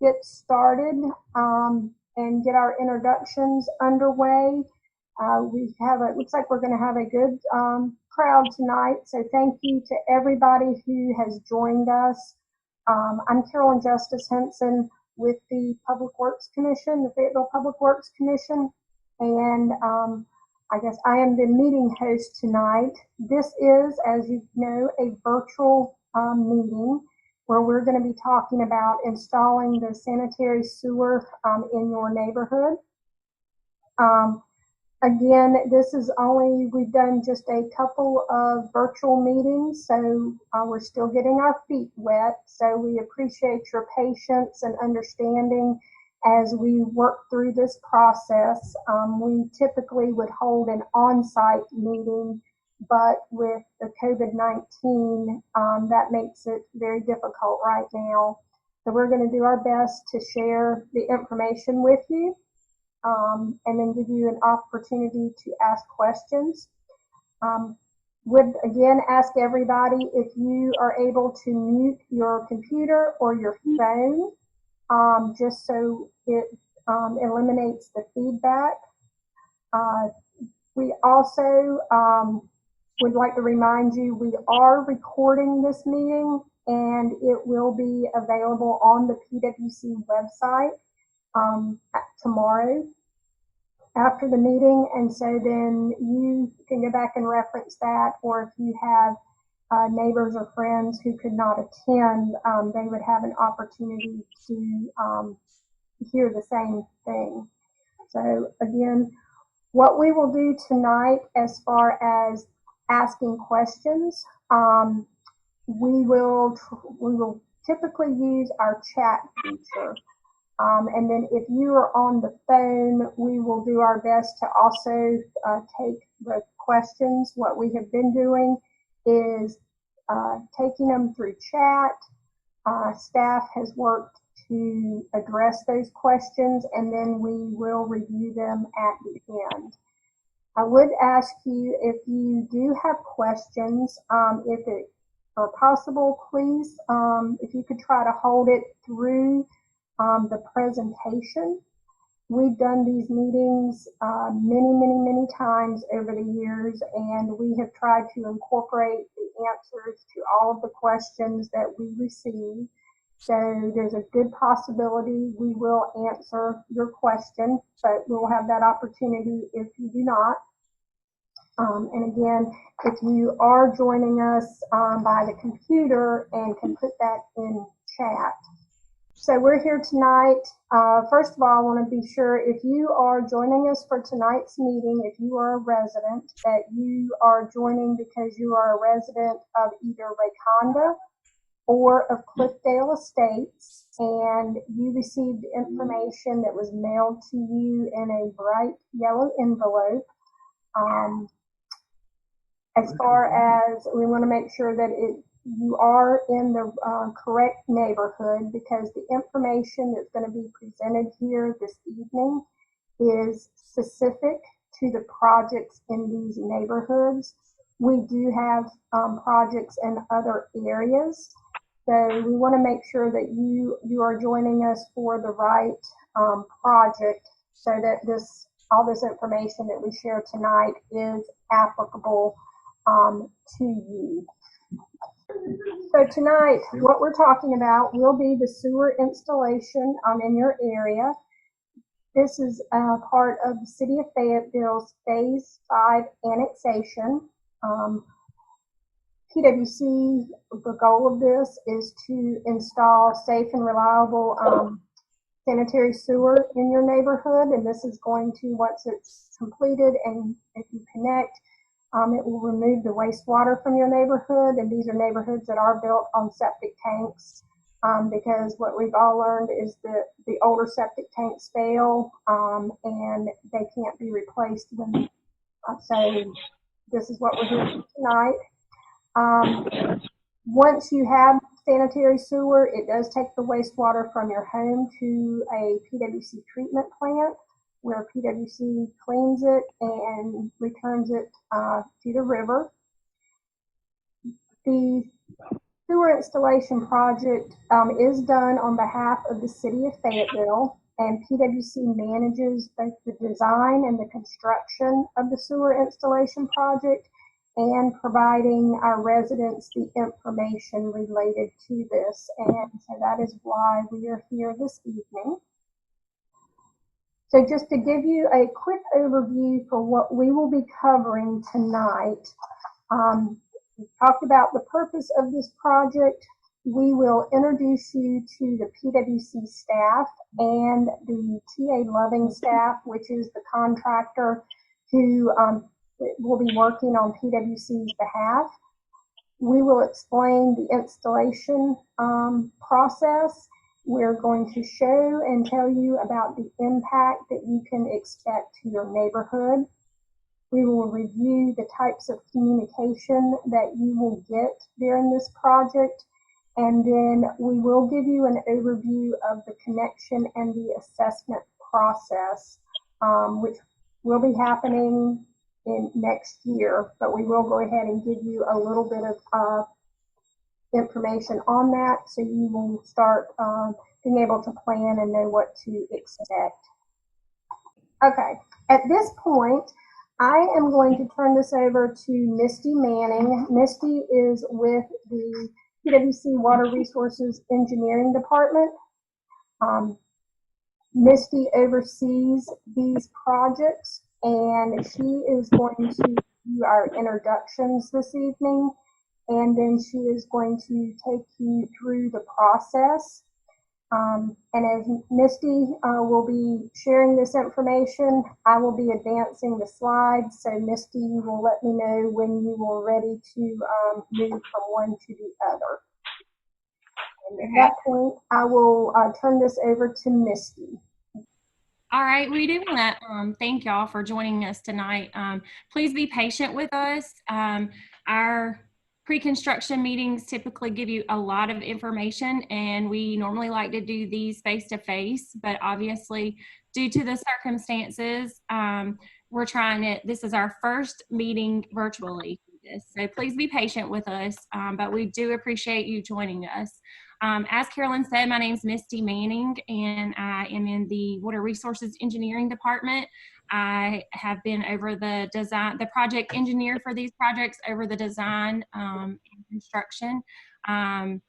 get started and get our introductions underway. It looks like we're going to have a good crowd tonight. So thank you to everybody who has joined us. I'm Carolyn Justice Henson with the Public Works Commission, the Fayetteville Public Works Commission, and I guess I am the meeting host tonight. This is, as you know, a virtual meeting where we're going to be talking about installing the sanitary sewer in your neighborhood. Again, we've done just a couple of virtual meetings, so we're still getting our feet wet. So we appreciate your patience and understanding as we work through this process. We typically would hold an on-site meeting, but with the COVID-19, that makes it very difficult right now. So we're going to do our best to share the information with you. And then give you an opportunity to ask questions. Would again ask everybody if you are able to mute your computer or your phone, just so it eliminates the feedback. We also would like to remind you we are recording this meeting and it will be available on the PWC website tomorrow after the meeting, and so then you can go back and reference that, or if you have neighbors or friends who could not attend, they would have an opportunity to hear the same thing. So again, what we will do tonight as far as asking questions, we will typically use our chat feature. And then if you are on the phone, we will do our best to also take the questions. What we have been doing is taking them through chat. Staff has worked to address those questions, and then we will review them at the end. I would ask you, if you do have questions, if it are possible, please, if you could try to hold it through the presentation. We've done these meetings many times over the years, and we have tried to incorporate the answers to all of the questions that we receive. So there's a good possibility we will answer your question, but we'll have that opportunity if you do not. And again, if you are joining us by the computer and can put that in chat. So we're here tonight. First of all, I want to be sure if you are joining us for tonight's meeting, if you are a resident, that you are joining because you are a resident of either Rayconda or of Cliffdale Estates, and you received information that was mailed to you in a bright yellow envelope. As far as we want to make sure that you are in the correct neighborhood, because the information that's going to be presented here this evening is specific to the projects in these neighborhoods. We do have projects in other areas, so we want to make sure that you are joining us for the right project, so that all this information that we share tonight is applicable to you. So tonight, what we're talking about will be the sewer installation in your area. This is part of the City of Fayetteville's Phase 5 annexation. PWC, the goal of this is to install safe and reliable sanitary sewer in your neighborhood, and this is going to, once it's completed and if you connect, it will remove the wastewater from your neighborhood, and these are neighborhoods that are built on septic tanks, because what we've all learned is that the older septic tanks fail, and they can't be replaced. So this is what we're doing tonight. Once you have sanitary sewer, it does take the wastewater from your home to a PWC treatment plant, where PWC cleans it and returns it to the river. The sewer installation project is done on behalf of the city of Fayetteville, and PwC manages both the design and the construction of the sewer installation project and providing our residents the information related to this. And so that is why we are here this evening. So just to give you a quick overview for what we will be covering tonight, we talked about the purpose of this project. We will introduce you to the PwC staff and the TA Loving staff, which is the contractor who will be working on PwC's behalf. We will explain the installation process. We're going to show and tell you about the impact that you can expect to your neighborhood. We will review the types of communication that you will get during this project, and then we will give you an overview of the connection and the assessment process, which will be happening in next year, but we will go ahead and give you a little bit of information on that, so you will start being able to plan and know what to expect. Okay, at this point, I am going to turn this over to Misty Manning. Misty is with the PwC Water Resources Engineering Department. Misty oversees these projects, and she is going to do our introductions this evening, and then she is going to take you through the process. And as Misty will be sharing this information, I will be advancing the slides. So Misty, you will let me know when you are ready to move from one to the other. And at that point, I will turn this over to Misty. All right, we do want to thank y'all for joining us tonight. Please be patient with us. Our pre-construction meetings typically give you a lot of information, and we normally like to do these face-to-face, but obviously due to the circumstances, we're trying it. This is our first meeting virtually. So please be patient with us, but we do appreciate you joining us. As Carolyn said, my name is Misty Manning, and I am in the Water Resources Engineering Department. I have been over the design, the project engineer for these projects, over the design and construction. In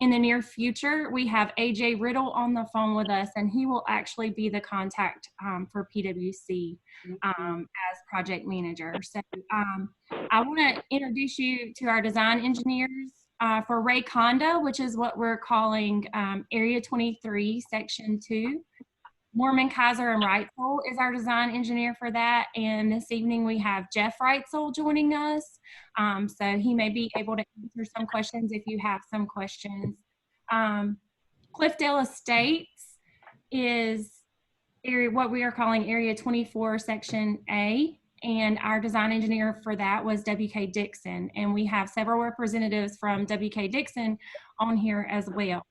the near future, we have AJ Riddle on the phone with us, and he will actually be the contact for PwC as project manager. So I want to introduce you to our design engineers for Rayconda, which is what we're calling Area 23, Section 2. Mormon, Kaiser, and Reitzel is our design engineer for that. And this evening we have Jeff Reitzel joining us. So he may be able to answer some questions if you have some questions. Cliffdale Estates is what we are calling Area 24, Section A. And our design engineer for that was WK Dixon. And we have several representatives from WK Dixon on here as well.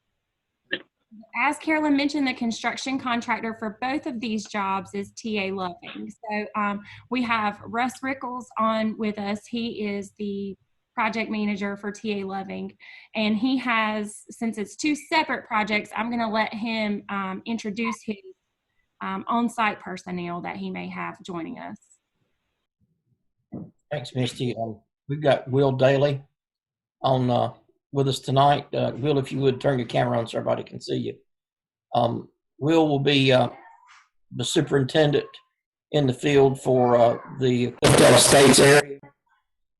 As Carolyn mentioned, the construction contractor for both of these jobs is TA Loving. So we have Russ Rickles on with us. He is the project manager for TA Loving. And he has, since it's two separate projects, I'm going to let him introduce his on-site personnel that he may have joining us. Thanks, Misty. We've got Will Daly on with us tonight. Will, if you would turn your camera on so everybody can see you. Will be the superintendent in the field for the Cliffdale Estates area.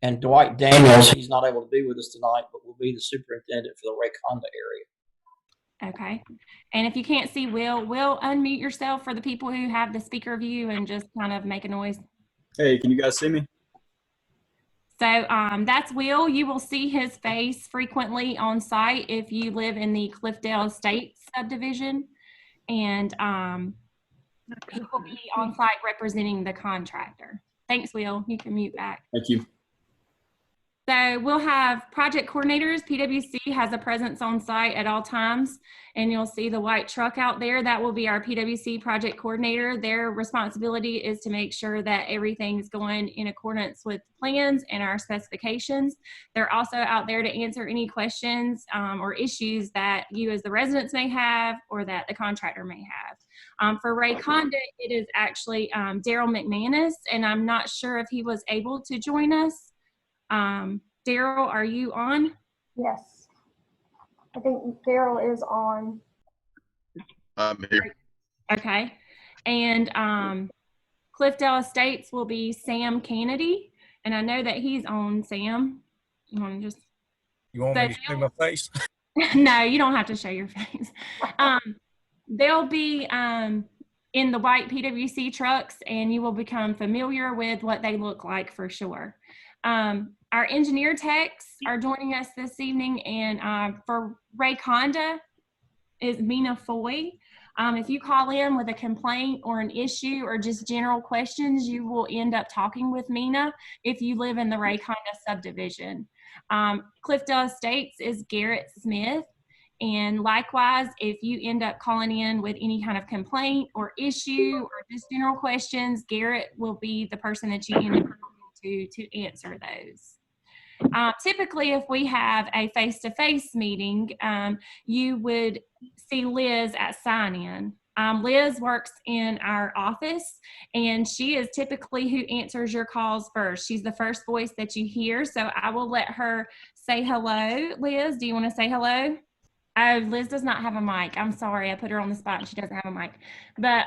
And Dwight Daniels, he's not able to be with us tonight, but will be the superintendent for the Rayconda area. Okay. And if you can't see Will unmute yourself for the people who have the speaker view and just kind of make a noise. Hey, can you guys see me? So that's Will. You will see his face frequently on site if you live in the Cliffdale Estates subdivision. And he will be on site representing the contractor. Thanks, Will. You can mute back. Thank you. So we'll have project coordinators. PwC has a presence on site at all times, and you'll see the white truck out there. That will be our PwC project coordinator. Their responsibility is to make sure that everything's going in accordance with plans and our specifications. They're also out there to answer any questions or issues that you as the residents may have or that the contractor may have. For Rayconda, it is actually Daryl McManus, and I'm not sure if he was able to join us. Daryl, are you on? Yes. I think Daryl is on. I'm here. Okay. And Cliffdale Estates will be Sam Kennedy. And I know that he's on, Sam. You want to just... You want me to show my face? No, you don't have to show your face. They'll be in the white PwC trucks, and you will become familiar with what they look like for sure. Our engineer techs are joining us this evening, and for Rayconda is Mina Foy. If you call in with a complaint or an issue or just general questions, you will end up talking with Mina if you live in the Rayconda subdivision. Cliffdale Estates is Garrett Smith. And likewise, if you end up calling in with any kind of complaint or issue or just general questions, Garrett will be the person that you end up talking to answer those. Typically, if we have a face-to-face meeting, you would see Liz at sign-in. Liz works in our office, and she is typically who answers your calls first. She's the first voice that you hear, so I will let her say hello. Liz, do you want to say hello? Oh, Liz does not have a mic. I'm sorry, I put her on the spot and she doesn't have a mic. But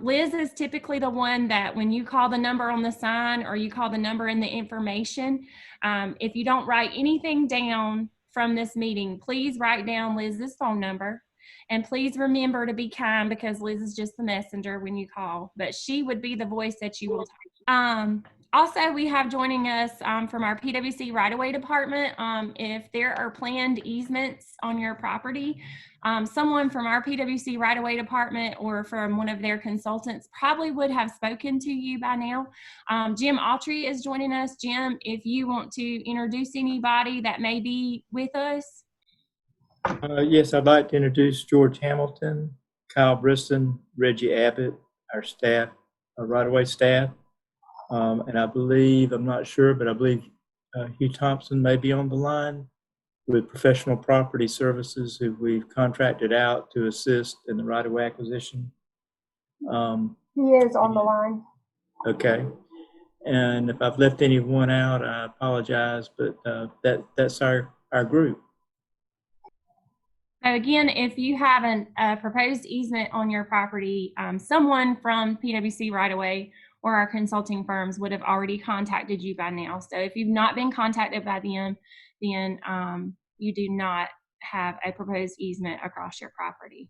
Liz is typically the one that when you call the number on the sign or you call the number in the information, if you don't write anything down from this meeting, please write down Liz's phone number. And please remember to be kind, because Liz is just the messenger when you call, but she would be the voice that you will talk. Also, we have joining us from our PwC right-of-way department. If there are planned easements on your property, someone from our PwC right-of-way department or from one of their consultants probably would have spoken to you by now. Jim Autry is joining us. Jim, if you want to introduce anybody that may be with us. Yes, I'd like to introduce George Hamilton, Kyle Briston, Reggie Abbott, our staff, our right-of-way staff. And I believe, I'm not sure, but I believe Hugh Thompson may be on the line with Professional Property Services, who we've contracted out to assist in the right-of-way acquisition. He is on the line. Okay. And if I've left anyone out, I apologize, but that's our group. So again, if you have a proposed easement on your property, someone from PwC right-of-way or our consulting firms would have already contacted you by now. So if you've not been contacted by them, then you do not have a proposed easement across your property.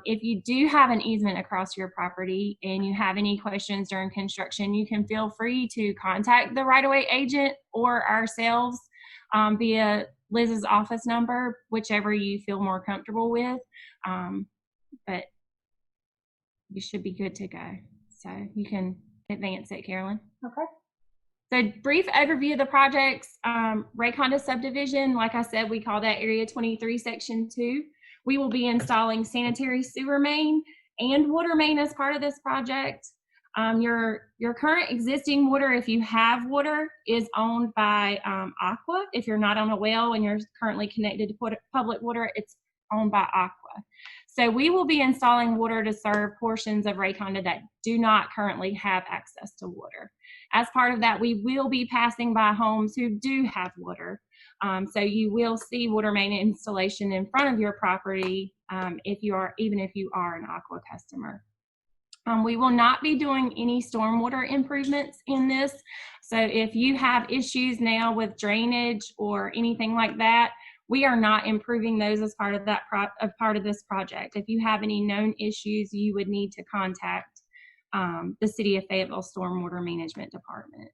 If you do have an easement across your property and you have any questions during construction, you can feel free to contact the right-of-way agent or ourselves via Liz's office number, whichever you feel more comfortable with. But you should be good to go. So you can advance it, Carolyn. Okay. So brief overview of the projects. Rayconda subdivision, like I said, we call that Area 23, Section 2. We will be installing sanitary sewer main and water main as part of this project. Your current existing water, if you have water, is owned by Aqua. If you're not on a well and you're currently connected to public water, it's owned by Aqua. So we will be installing water to serve portions of Rayconda that do not currently have access to water. As part of that, we will be passing by homes who do have water. So you will see water main installation in front of your property even if you are an Aqua customer. We will not be doing any stormwater improvements in this. So if you have issues now with drainage or anything like that, we are not improving those as part of that part of this project. If you have any known issues, you would need to contact the City of Fayetteville Stormwater Management Department.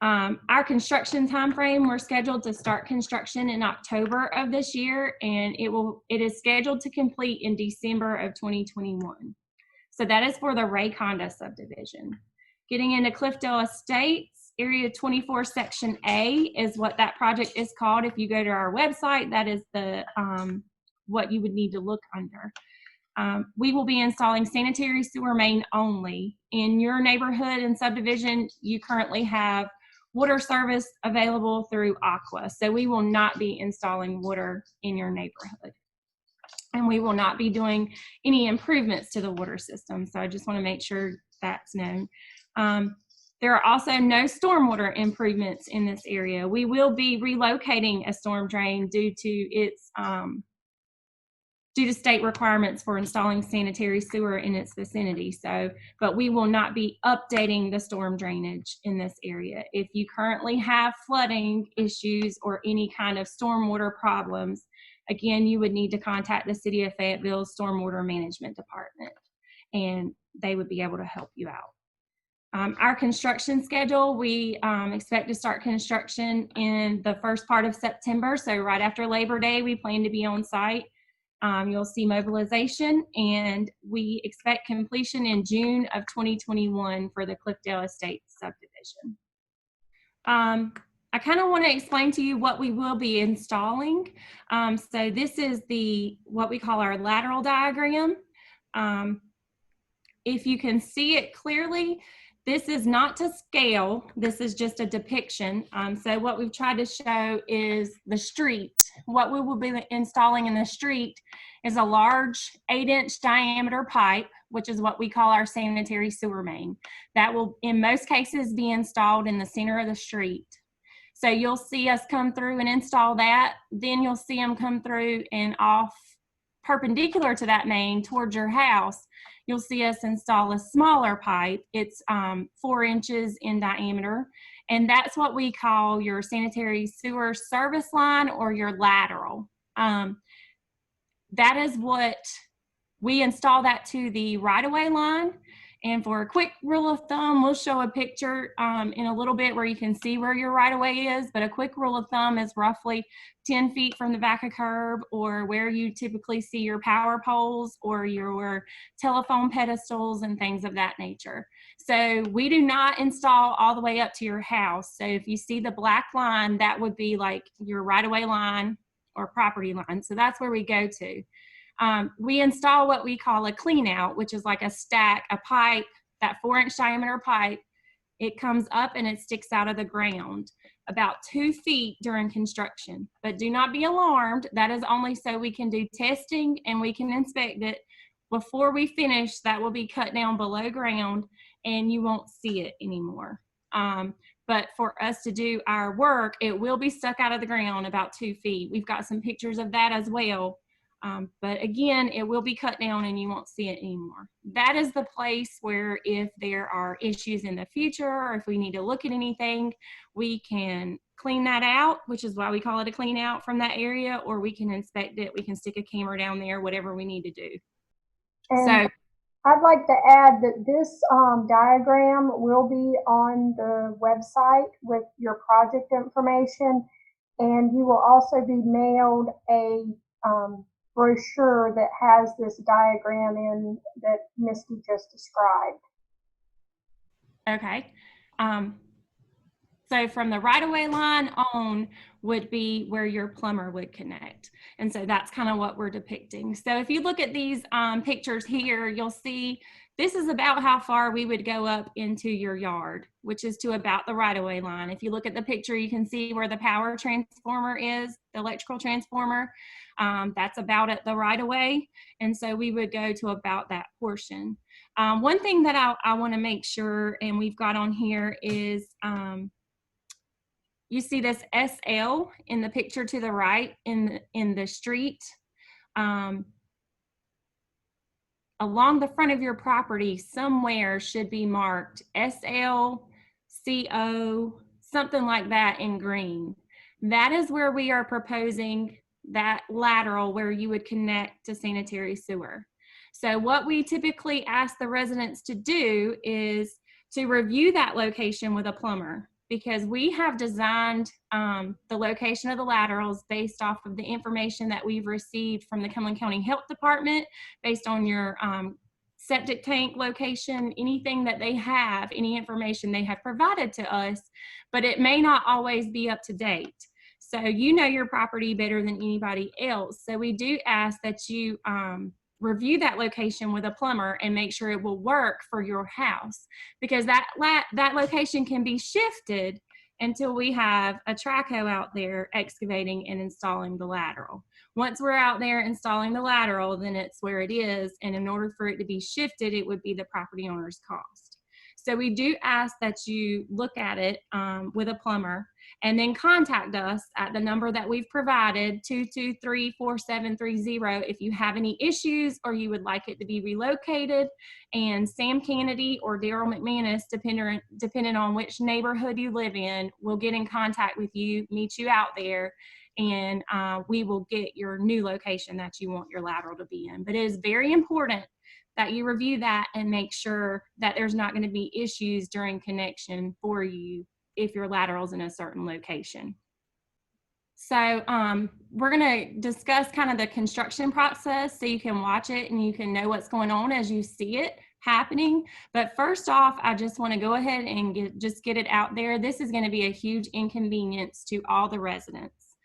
Our construction timeframe, we're scheduled to start construction in October of this year, and it is scheduled to complete in December of 2021. So that is for the Rayconda subdivision. Getting into Cliffdale Estates, Area 24 Section A is what that project is called. If you go to our website, that is the what you would need to look under. We will be installing sanitary sewer main only. In your neighborhood and subdivision, you currently have water service available through Aqua. So we will not be installing water in your neighborhood. And we will not be doing any improvements to the water system. So I just want to make sure that's known. There are also no stormwater improvements in this area. We will be relocating a storm drain due to state requirements for installing sanitary sewer in its vicinity. But we will not be updating the storm drainage in this area. If you currently have flooding issues or any kind of stormwater problems, again, you would need to contact the City of Fayetteville's Stormwater Management Department, and they would be able to help you out. Our construction schedule, we expect to start construction in the first part of September. So right after Labor Day, we plan to be on site. You'll see mobilization, and we expect completion in June of 2021 for the Cliffdale Estates subdivision. I kind of want to explain to you what we will be installing. So this is what we call our lateral diagram. If you can see it clearly, this is not to scale. This is just a depiction. So what we've tried to show is the street. What we will be installing in the street is a large 8-inch diameter pipe, which is what we call our sanitary sewer main. That will, in most cases, be installed in the center of the street. So you'll see us come through and install that. Then you'll see them come through and off perpendicular to that main towards your house. You'll see us install a smaller pipe. It's 4 inches in diameter. And that's what we call your sanitary sewer service line or your lateral. That is what we install that to the right-of-way line. And for a quick rule of thumb, we'll show a picture in a little bit where you can see where your right-of-way is, but a quick rule of thumb is roughly 10 feet from the back of curb, or where you typically see your power poles or your telephone pedestals and things of that nature. So we do not install all the way up to your house. So if you see the black line, that would be like your right-of-way line or property line. So that's where we go to. We install what we call a clean out, which is like a pipe, that 4-inch diameter pipe. It comes up and it sticks out of the ground about 2 feet during construction. But do not be alarmed. That is only so we can do testing and we can inspect it. Before we finish, that will be cut down below ground and you won't see it anymore. But for us to do our work, it will be stuck out of the ground about 2 feet. We've got some pictures of that as well. But again, it will be cut down and you won't see it anymore. That is the place where if there are issues in the future or if we need to look at anything, we can clean that out, which is why we call it a clean out from that area, or we can inspect it. We can stick a camera down there, whatever we need to do. And so I'd like to add that this diagram will be on the website with your project information, and you will also be mailed a brochure that has this diagram in that Misty just described. Okay. So from the right-of-way line on would be where your plumber would connect. And so that's kind of what we're depicting. So if you look at these pictures here, you'll see this is about how far we would go up into your yard, which is to about the right-of-way line. If you look at the picture, you can see where the power transformer is, the electrical transformer. That's about at the right-of-way. And so we would go to about that portion. One thing that I want to make sure, and we've got on here, is you see this SL in the picture to the right in the street. Along the front of your property somewhere should be marked SL, CO, something like that in green. That is where we are proposing that lateral where you would connect to sanitary sewer. So what we typically ask the residents to do is to review that location with a plumber, because we have designed the location of the laterals based off of the information that we've received from the Cumberland County Health Department, based on your septic tank location, anything that they have, any information they have provided to us, but it may not always be up to date. So you know your property better than anybody else. So we do ask that you review that location with a plumber and make sure it will work for your house, because that location can be shifted until we have a trackhoe out there excavating and installing the lateral. Once we're out there installing the lateral, then it's where it is, and in order for it to be shifted, it would be the property owner's cost. So we do ask that you look at it with a plumber, and then contact us at the number that we've provided, 223-4730, if you have any issues or you would like it to be relocated. And Sam Kennedy or Daryl McManus, depending on which neighborhood you live in, will get in contact with you, meet you out there, and we will get your new location that you want your lateral to be in. But it is very important that you review that and make sure that there's not going to be issues during connection for you if your lateral's in a certain location. So we're going to discuss kind of the construction process so you can watch it and you can know what's going on as you see it happening. But first off, I just want to go ahead and get it out there. This is going to be a huge inconvenience to all the residents.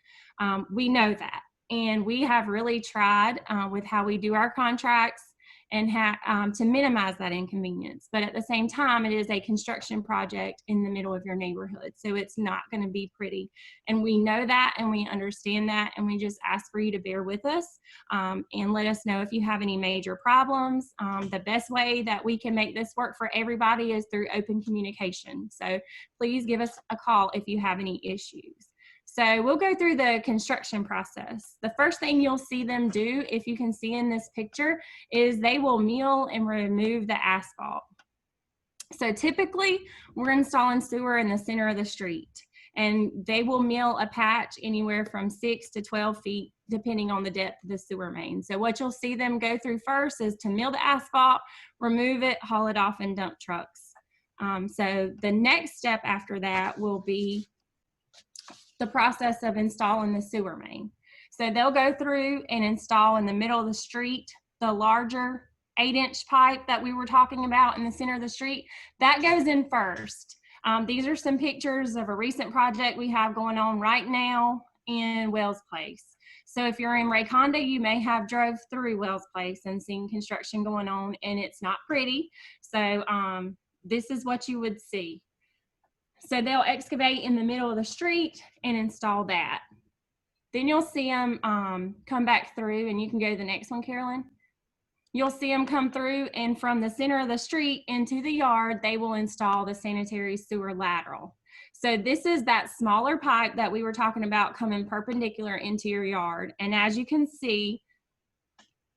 We know that, and we have really tried with how we do our contracts and to minimize that inconvenience. But at the same time, it is a construction project in the middle of your neighborhood, so it's not going to be pretty. And we know that, and we understand that, and we just ask for you to bear with us and let us know if you have any major problems. The best way that we can make this work for everybody is through open communication. So please give us a call if you have any issues. So we'll go through the construction process. The first thing you'll see them do, if you can see in this picture, is they will mill and remove the asphalt. So typically, we're installing sewer in the center of the street, and they will mill a patch anywhere from 6 to 12 feet, depending on the depth of the sewer main. So what you'll see them go through first is to mill the asphalt, remove it, haul it off in dump trucks. So the next step after that will be the process of installing the sewer main. So they'll go through and install in the middle of the street the larger 8-inch pipe that we were talking about in the center of the street. That goes in first. These are some pictures of a recent project we have going on right now in Wells Place. So if you're in Rayconda, you may have drove through Wells Place and seen construction going on, and it's not pretty. So this is what you would see. So they'll excavate in the middle of the street and install that. Then you'll see them come back through, and you can go to the next one, Carolyn. You'll see them come through, and from the center of the street into the yard, they will install the sanitary sewer lateral. So this is that smaller pipe that we were talking about coming perpendicular into your yard. And as you can see,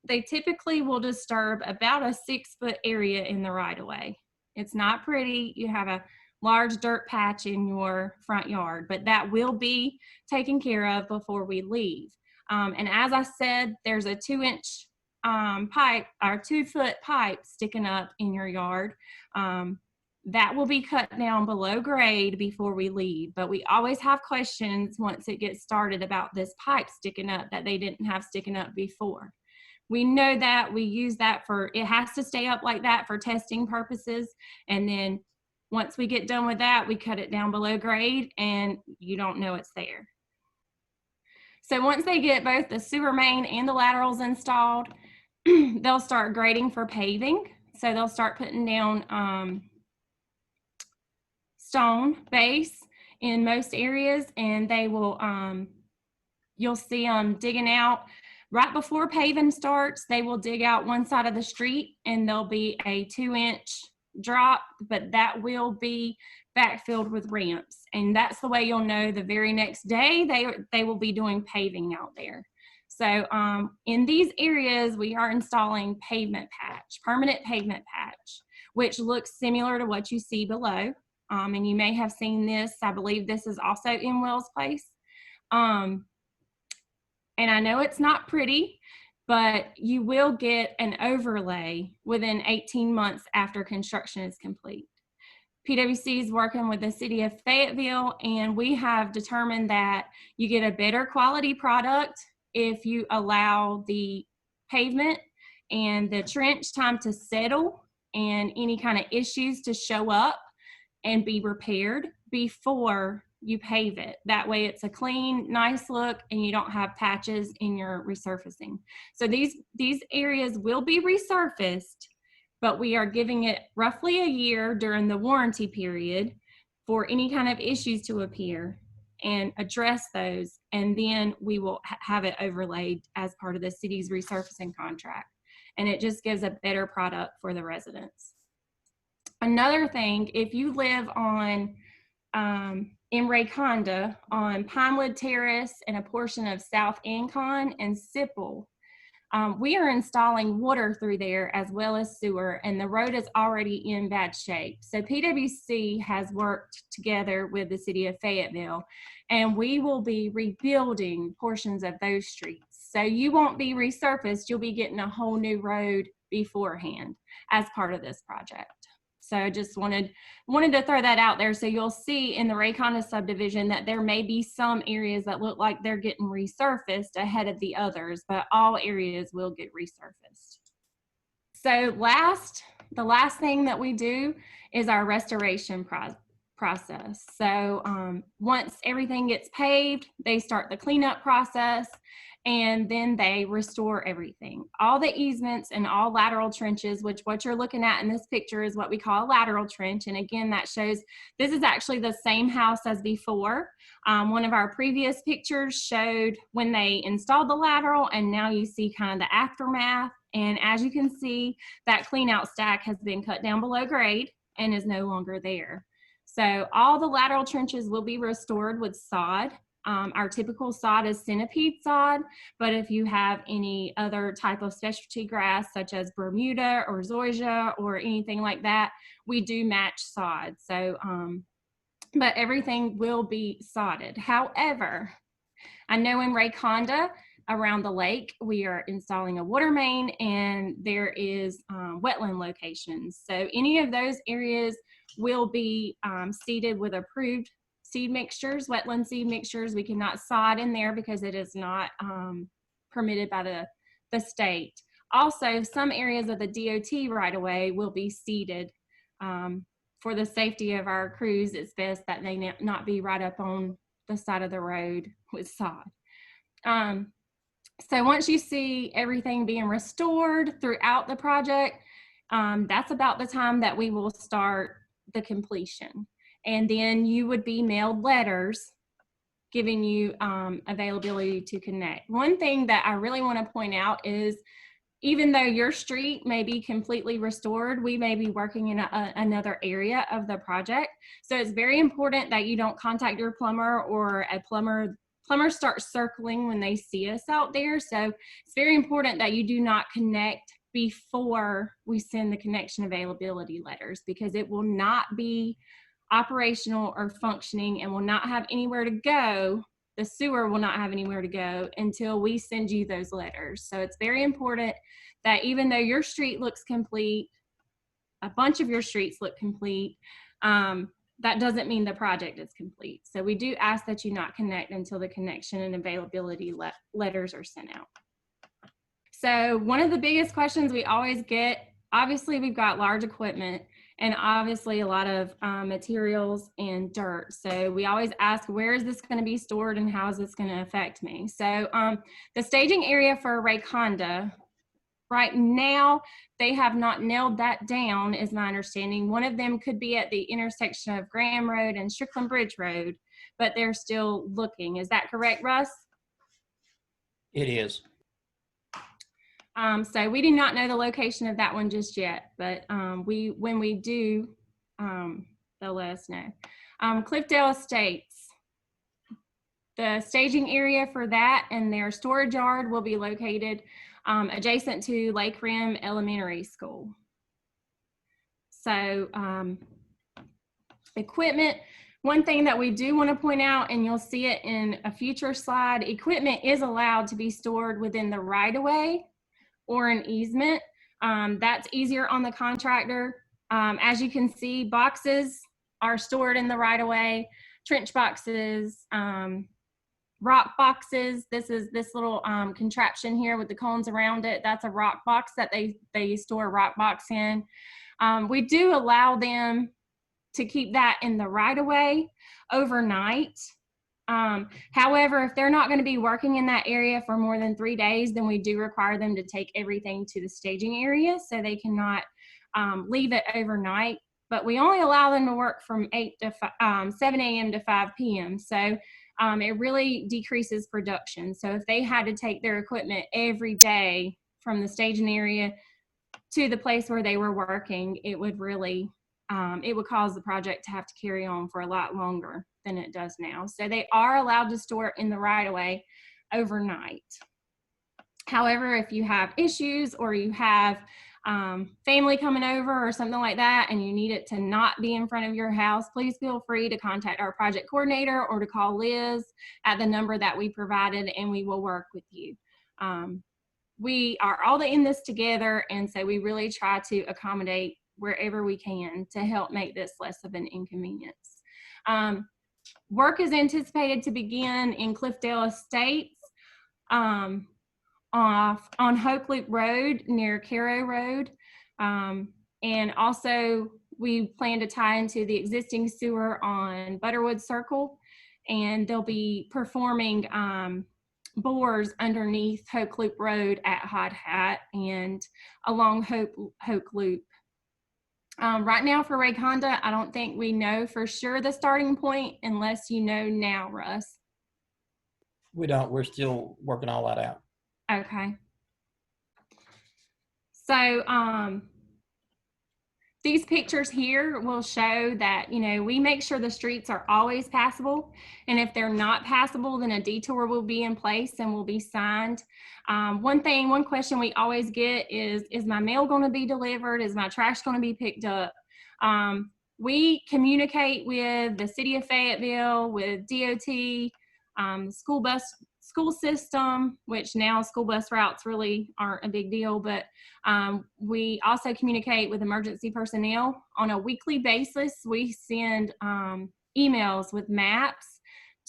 they typically will disturb about a 6-foot area in the right-of-way. It's not pretty. You have a large dirt patch in your front yard, but that will be taken care of before we leave. And as I said, there's a 2-inch pipe or 2-foot pipe sticking up in your yard. That will be cut down below grade before we leave, but we always have questions once it gets started about this pipe sticking up that they didn't have sticking up before. We know that. We use that it has to stay up like that for testing purposes, and then once we get done with that, we cut it down below grade and you don't know it's there. So once they get both the sewer main and the laterals installed, they'll start grading for paving. So they'll start putting down stone base in most areas, and they will, you'll see them digging out. Right before paving starts, they will dig out one side of the street, and there'll be a 2-inch drop, but that will be backfilled with ramps, and that's the way you'll know the very next day they will be doing paving out there. So in these areas, we are installing permanent pavement patch, which looks similar to what you see below. And you may have seen this. I believe this is also in Wells Place. And I know it's not pretty, but you will get an overlay within 18 months after construction is complete. PwC is working with the city of Fayetteville, and we have determined that you get a better quality product if you allow the pavement and the trench time to settle and any kind of issues to show up and be repaired before you pave it. That way it's a clean, nice look, and you don't have patches in your resurfacing. So these areas will be resurfaced, but we are giving it roughly a year during the warranty period for any kind of issues to appear and address those. And then we will have it overlaid as part of the city's resurfacing contract. And it just gives a better product for the residents. Another thing, if you live on in Rayconda on Pinewood Terrace and a portion of South Incon and Sipple, we are installing water through there as well as sewer, and the road is already in bad shape. So PWC has worked together with the city of Fayetteville, and we will be rebuilding portions of those streets. So you won't be resurfaced, you'll be getting a whole new road beforehand as part of this project. So I just wanted to throw that out there. So you'll see in the Rayconda subdivision that there may be some areas that look like they're getting resurfaced ahead of the others, but all areas will get resurfaced. So the last thing that we do is our restoration process. So once everything gets paved, they start the cleanup process, and then they restore everything. All the easements and all lateral trenches, which what you're looking at in this picture is what we call a lateral trench. And again, that shows this is actually the same house as before. One of our previous pictures showed when they installed the lateral, and now you see kind of the aftermath. And as you can see, that clean out stack has been cut down below grade and is no longer there. So all the lateral trenches will be restored with sod. Our typical sod is centipede sod, but if you have any other type of specialty grass such as Bermuda or zoysia or anything like that, we do match sod. So, but everything will be sodded. However, I know in Rayconda around the lake, we are installing a water main, and there is wetland locations. So any of those areas will be seeded with approved seed mixtures, wetland seed mixtures. We cannot sod in there because it is not permitted by the state. Also, some areas of the DOT right away will be seeded. For the safety of our crews, it's best that they not be right up on the side of the road with sod. So once you see everything being restored throughout the project, that's about the time that we will start the completion. And then you would be mailed letters giving you availability to connect. One thing that I really want to point out is even though your street may be completely restored, we may be working in another area of the project. So it's very important that you don't contact your plumber, or a plumber start circling when they see us out there. So it's very important that you do not connect before we send the connection availability letters, because it will not be operational or functioning and will not have anywhere to go. The sewer will not have anywhere to go until we send you those letters. So it's very important that even though your street looks complete, a bunch of your streets look complete, that doesn't mean the project is complete. So we do ask that you not connect until the connection and availability letters are sent out. So one of the biggest questions we always get, obviously we've got large equipment and obviously a lot of materials and dirt. So we always ask, where is this going to be stored and how is this going to affect me? So the staging area for Rayconda, right now, they have not nailed that down, is my understanding. One of them could be at the intersection of Graham Road and Strickland Bridge Road, but they're still looking. Is that correct, Russ? It is. So we do not know the location of that one just yet, but when we do, they'll let us know. Cliffdale Estates, the staging area for that and their storage yard will be located adjacent to Lake Rim Elementary School. So equipment, one thing that we do want to point out, and you'll see it in a future slide, equipment is allowed to be stored within the right-of-way or an easement. That's easier on the contractor. As you can see, boxes are stored in the right-of-way, trench boxes, rock boxes. This is this little contraption here with the cones around it. That's a rock box that they store a rock box in. We do allow them to keep that in the right of way overnight. However, if they're not going to be working in that area for more than 3 days, then we do require them to take everything to the staging area, so they cannot leave it overnight. But we only allow them to work from 7 a.m. to 5 p.m. So it really decreases production. So if they had to take their equipment every day from the staging area to the place where they were working, it would really, it would cause the project to have to carry on for a lot longer than it does now. So they are allowed to store it in the right of way overnight. However, if you have issues or you have family coming over or something like that and you need it to not be in front of your house, please feel free to contact our project coordinator or to call Liz at the number that we provided, and we will work with you. We are all in this together, and so we really try to accommodate wherever we can to help make this less of an inconvenience. Work is anticipated to begin in Cliffdale Estates on Hoke Loop Road near Caro Road. And also we plan to tie into the existing sewer on Butterwood Circle, and they'll be performing bores underneath Hoke Loop Road at Hot Hat and along Hoke Loop. Right now for Rayconda, I don't think we know for sure the starting point unless you know now, Russ. We don't. We're still working all that out. Okay. So these pictures here will show that, you know, we make sure the streets are always passable. And if they're not passable, then a detour will be in place and will be signed. One question we always get is my mail going to be delivered? Is my trash going to be picked up? We communicate with the city of Fayetteville, with DOT, school system, which now school bus routes really aren't a big deal, but we also communicate with emergency personnel on a weekly basis. We send emails with maps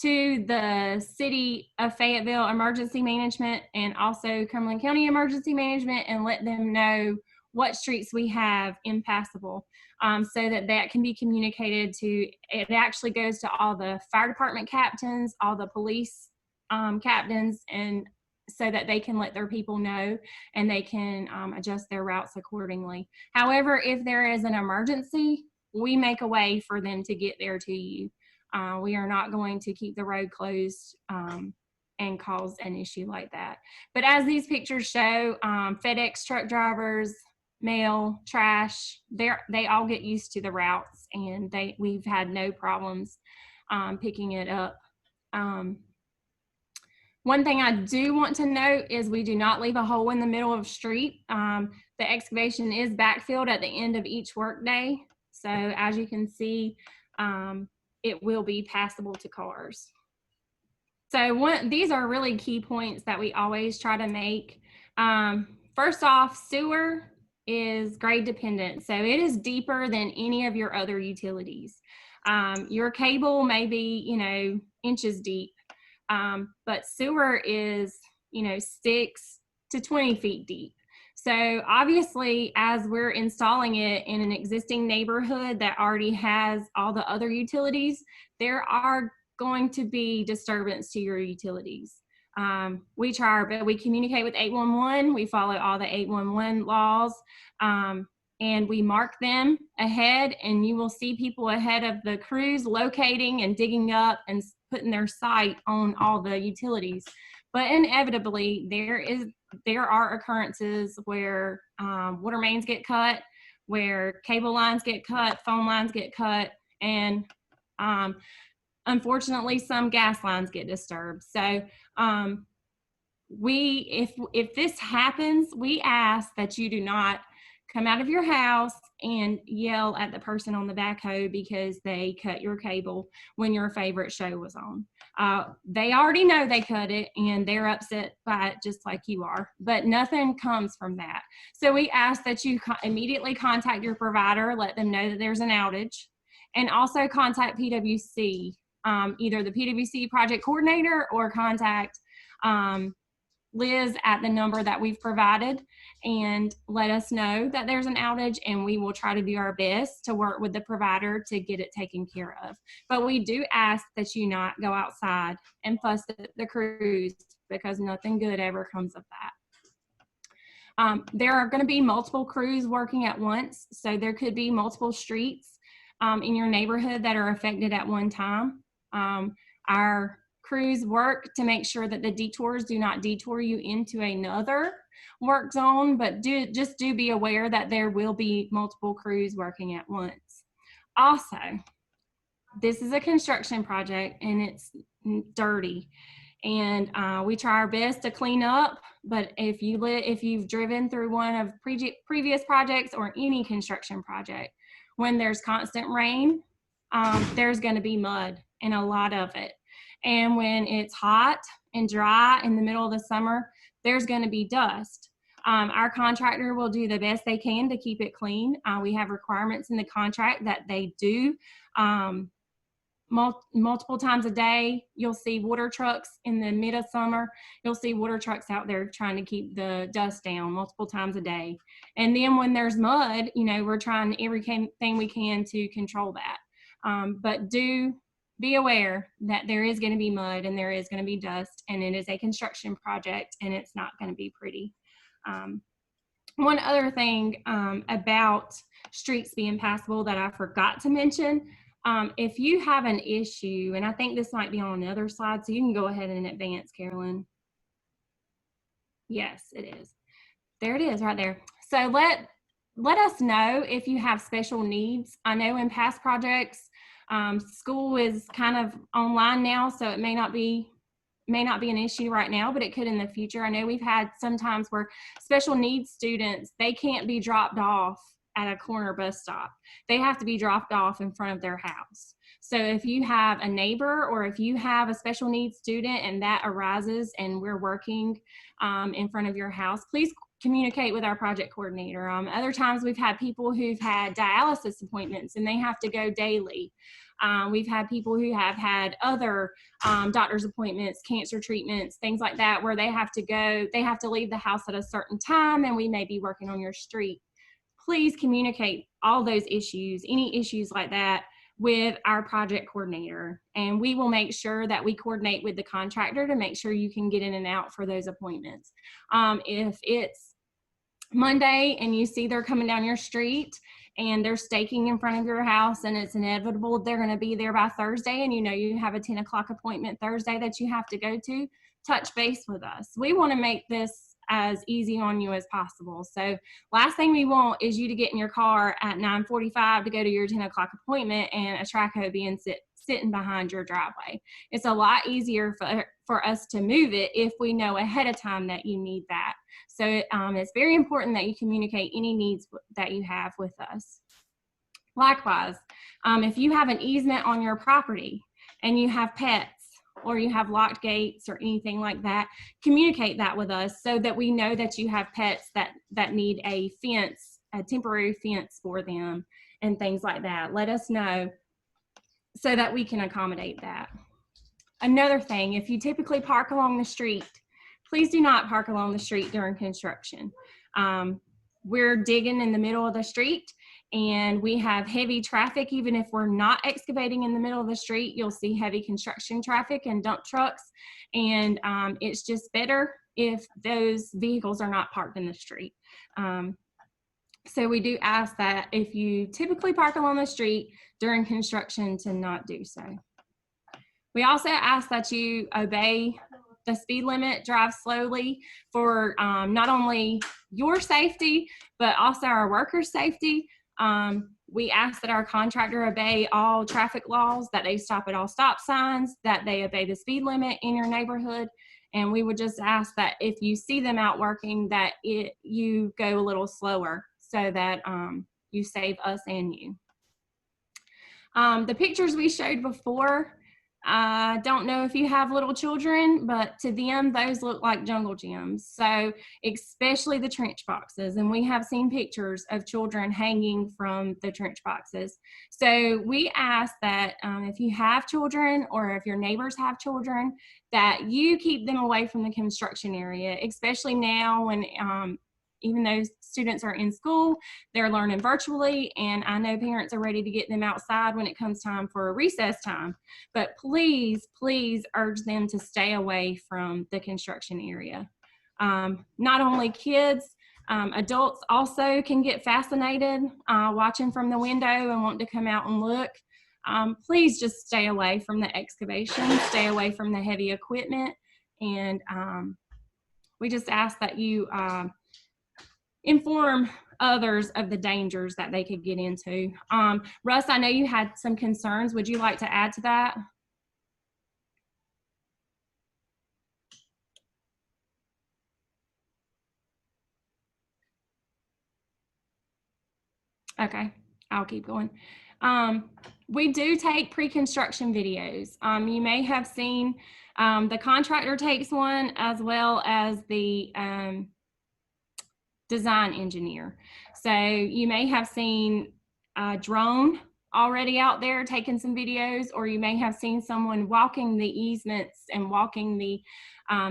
to the city of Fayetteville Emergency Management and also Cumberland County Emergency Management, and let them know what streets we have impassable, so that can be communicated to. It actually goes to all the fire department captains, all the police captains, and so that they can let their people know and they can adjust their routes accordingly. However, if there is an emergency, we make a way for them to get there to you. We are not going to keep the road closed and cause an issue like that. But as these pictures show, FedEx truck drivers, mail, trash, they all get used to the routes, and we've had no problems picking it up. One thing I do want to note is we do not leave a hole in the middle of the street. The excavation is backfilled at the end of each workday. So as you can see, it will be passable to cars. So these are really key points that we always try to make. First off, sewer is grade dependent. So it is deeper than any of your other utilities. Your cable may be, you know, inches deep. But sewer is, you know, 6 to 20 feet deep. So obviously, as we're installing it in an existing neighborhood that already has all the other utilities, there are going to be disturbance to your utilities. We try our best. We communicate with 811. We follow all the 811 laws. And we mark them ahead, and you will see people ahead of the crews locating and digging up and putting their sight on all the utilities. But inevitably, there are occurrences where water mains get cut, where cable lines get cut, phone lines get cut, and unfortunately, some gas lines get disturbed. So if this happens, we ask that you do not come out of your house and yell at the person on the backhoe because they cut your cable when your favorite show was on. They already know they cut it and they're upset by it just like you are, but nothing comes from that. So we ask that you immediately contact your provider, let them know that there's an outage, and also contact PWC either the PWC project coordinator or contact Liz at the number that we've provided and let us know that there's an outage, and we will try to do our best to work with the provider to get it taken care of. But we do ask that you not go outside and fuss at the crews, because nothing good ever comes of that. There are going to be multiple crews working at once, so there could be multiple streets in your neighborhood that are affected at one time. Our crews work to make sure that the detours do not detour you into another work zone, but do be aware that there will be multiple crews working at once. Also, this is a construction project and it's dirty, and we try our best to clean up. But if you've driven through one of previous projects or any construction project, when there's constant rain, there's going to be mud, and a lot of it. And when it's hot and dry in the middle of the summer, there's going to be dust. Our contractor will do the best they can to keep it clean. We have requirements in the contract that they do multiple times a day. You'll see water trucks in the mid of summer. You'll see water trucks out there trying to keep the dust down multiple times a day. And then when there's mud, we're trying everything we can to control that. But do be aware that there is going to be mud and there is going to be dust, and it is a construction project and it's not going to be pretty. One other thing about streets being passable that I forgot to mention, if you have an issue, and I think this might be on another slide, so you can go ahead and advance, Carolyn. Yes, it is. There it is right there. So let us know if you have special needs. I know in past projects, school is kind of online now, so it may not be an issue right now, but it could in the future. I know we've had sometimes where special needs students, they can't be dropped off at a corner bus stop. They have to be dropped off in front of their house. So if you have a neighbor or if you have a special needs student and that arises and we're working in front of your house, please communicate with our project coordinator. Other times we've had people who've had dialysis appointments and they have to go daily. We've had people who have had other doctor's appointments, cancer treatments, things like that, where they have to leave the house at a certain time and we may be working on your street. Please communicate all those issues, any issues like that, with our project coordinator, and we will make sure that we coordinate with the contractor to make sure you can get in and out for those appointments. If it's Monday and you see they're coming down your street and they're staking in front of your house and it's inevitable they're going to be there by Thursday, and you have a 10 o'clock appointment Thursday that you have to go to, touch base with us. We want to make this as easy on you as possible. So last thing we want is you to get in your car at 9:45 to go to your 10 o'clock appointment and a track hoe being sitting behind your driveway. It's a lot easier for us to move it if we know ahead of time that you need that. So it's very important that you communicate any needs that you have with us. Likewise, if you have an easement on your property and you have pets or you have locked gates or anything like that, communicate that with us so that we know that you have pets that need a fence, a temporary fence for them and things like that. Let us know so that we can accommodate that. Another thing, if you typically park along the street, please do not park along the street during construction. We're digging in the middle of the street and we have heavy traffic. Even if we're not excavating in the middle of the street, you'll see heavy construction traffic and dump trucks. And it's just better if those vehicles are not parked in the street. So we do ask that if you typically park along the street during construction to not do so. We also ask that you obey the speed limit, drive slowly for not only your safety, but also our workers' safety. We ask that our contractor obey all traffic laws, that they stop at all stop signs, that they obey the speed limit in your neighborhood. And we would just ask that if you see them out working, that you go a little slower so that you save us and you. The pictures we showed before, I don't know if you have little children, but to them, those look like jungle gyms. So especially the trench boxes. And we have seen pictures of children hanging from the trench boxes. So we ask that if you have children or if your neighbors have children, that you keep them away from the construction area, especially now when even though students are in school, they're learning virtually. And I know parents are ready to get them outside when it comes time for a recess time. But please, please urge them to stay away from the construction area. Not only kids, adults also can get fascinated watching from the window and want to come out and look. Please just stay away from the excavation, stay away from the heavy equipment, and we just ask that you inform others of the dangers that they could get into. Russ, I know you had some concerns. Would you like to add to that? Okay, I'll keep going. We do take pre-construction videos. You may have seen the contractor takes one as well as the design engineer. So you may have seen a drone already out there taking some videos, or you may have seen someone walking the easements and walking the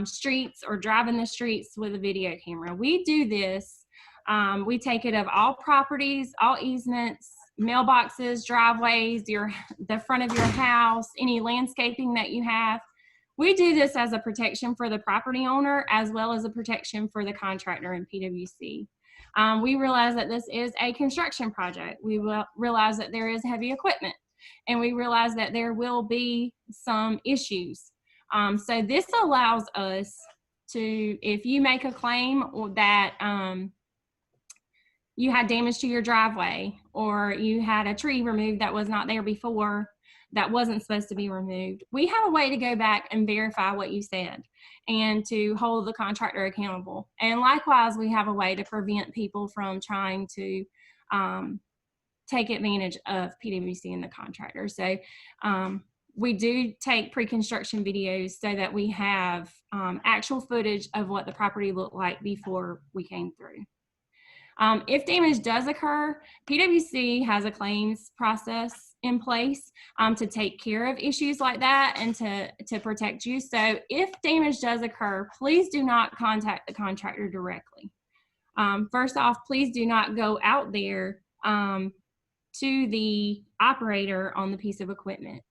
streets or driving the streets with a video camera. We do this. We take it of all properties, all easements, mailboxes, driveways, the front of your house, any landscaping that you have. We do this as a protection for the property owner as well as a protection for the contractor and PWC. We realize that this is a construction project. We will realize that there is heavy equipment, and we realize that there will be some issues. So this allows us to, if you make a claim or that you had damage to your driveway, or you had a tree removed that was not there before, that wasn't supposed to be removed, we have a way to go back and verify what you said and to hold the contractor accountable. And likewise, we have a way to prevent people from trying to take advantage of PwC and the contractor. So we do take pre-construction videos so that we have actual footage of what the property looked like before we came through. If damage does occur, PwC has a claims process in place to take care of issues like that and to protect you. So if damage does occur, please do not contact the contractor directly. First off, please do not go out there to the operator on the piece of equipment.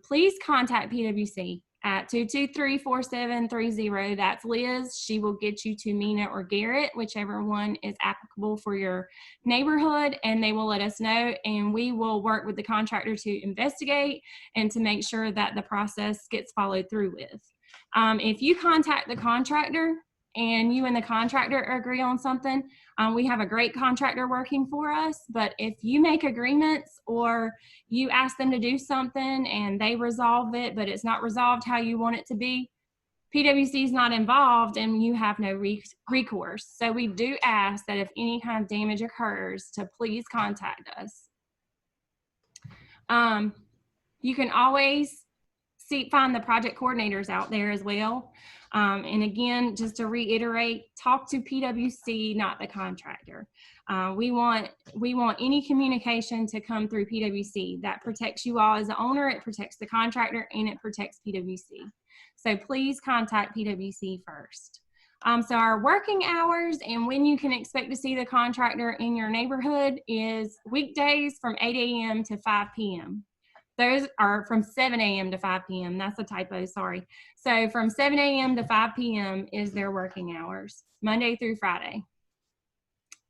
Please contact PwC at 223-4730. That's Liz. She will get you to Mina or Garrett, whichever one is applicable for your neighborhood, and they will let us know, and we will work with the contractor to investigate and to make sure that the process gets followed through with. If you contact the contractor and you and the contractor agree on something, we have a great contractor working for us. But if you make agreements or you ask them to do something and they resolve it, but it's not resolved how you want it to be, PwC is not involved and you have no recourse. So we do ask that if any kind of damage occurs, to please contact us. You can always find the project coordinators out there as well. And again, just to reiterate, talk to PwC, not the contractor. We want any communication to come through PwC. That protects you all as the owner, it protects the contractor, and it protects PwC. So please contact PwC first. So our working hours and when you can expect to see the contractor in your neighborhood is weekdays from 8 a.m. to 5 p.m. Those are from 7 a.m. to 5 p.m. That's a typo, sorry. So from 7 a.m. to 5 p.m. is their working hours, Monday through Friday.